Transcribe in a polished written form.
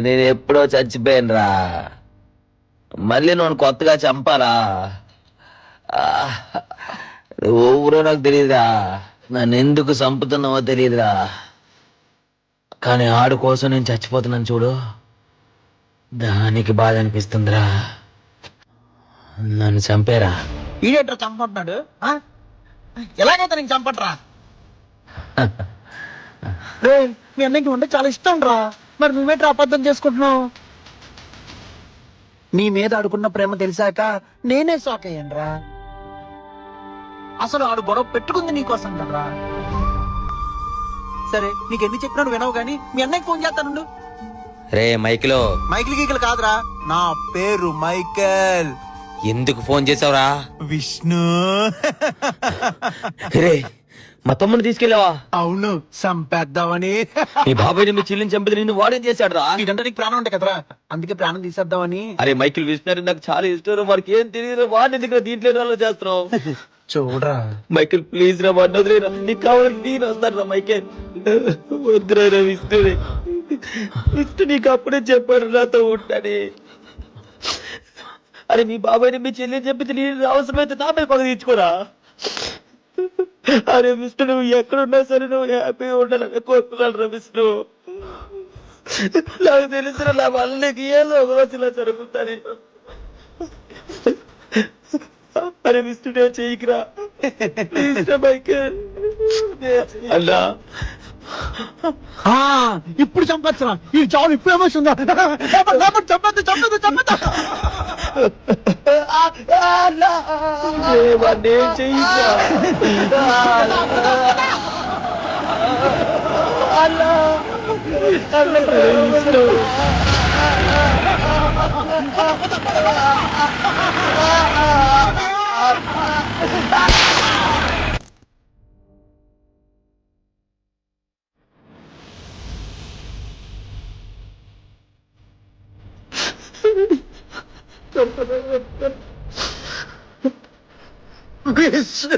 నేను ఎప్పుడో చచ్చిపోయానురా. మళ్ళీ నువ్వు కొత్తగా చంపాలా? ఆ, నువ్వు ఊరో నాకు తెలియదురా. నన్ను ఎందుకు చంపుతున్నావో తెలియదురా. కానీ ఆడు కోసం నేను చచ్చిపోతున్నాను చూడు, దానికి బాధ అనిపిస్తుందిరా. నన్ను చంపేరా. ఈడేట్రా చంపంటున్నాడు? ఎలాగైతే నేను చంపట్రా. రే, మీ అన్నకి ఉంటే చాలా ఇష్టం రా, మరి నువ్వేట్రా అబద్ధం చేసుకుంటున్నావు? నీ మీద ఆడుకున్న ప్రేమ తెలిసాక నేనే షాక్ అయ్యాను రా. అసలు ఆడు గొడవ పెట్టుకుంది నీకోసం కదరా. సరే, నీకు ఎన్ని చెప్పినా నువ్వు వినవు గానీ మీ అన్నయ్యకి ఫోన్ చేస్తానుండు. రే మైకిలో. మైకిల్ గీకిల్ కాదురా, నా పేరు మైకేల్. ఎందుకు ఫోన్ చేసావురా? విష్ణు. రే, మా తమ్ముని తీసుకెళ్ళావా? అవును, సంపేద్దామని. నీ బాబాయ్ మీ చెల్లిని చంపితే నిన్ను వాడేం చేశాడు రా? ఇదంటే నీకు ప్రాణం ఉంటాయి కదరా, అందుకే ప్రాణం తీసేద్దామని. అరే మైకిల్ విష్ణు నాకు చాలా ఇష్టం. వారికి ఏం తెలియదు, వాడిని ఎందుకు దీంట్లో చేస్తున్నావు? చూడరా మైకిల్ ప్లీజ్ రా, వాడిని వదిలేరా. నీకు కావాలని నేను వస్తాను రా మైకేల్. వద్దురా విష్ణు. విష్ణు నీకు అప్పుడే చెప్పాడు నాతో ఉంటాని. అరే మీ బాబాయ్ని మీ చెల్లి చెప్పితే నేను అవసరమైతే నా మీద పగ తీర్చుకోరా. అరే విష్ణు, నువ్వు ఎక్కడున్నా సరే నువ్వు హ్యాపీగా ఉండాలని కోరుకున్నాను రా విష్ణు. నాకు తెలిసిన నా వల్ల నీకు ఏదో ఒక రోజు ఇలా జరుగుతుంది. అరే విష్ణు, నేను చేయకురా అన్నా. ఇప్పుడు చంపచ్చురా, ఈ చావు ఇప్పుడు ఏమొస్తుందా? చంపద్దు చంపద్దు చంపద్దు. నేను చేయకురా అన్నా. విష్ణు విష్ణు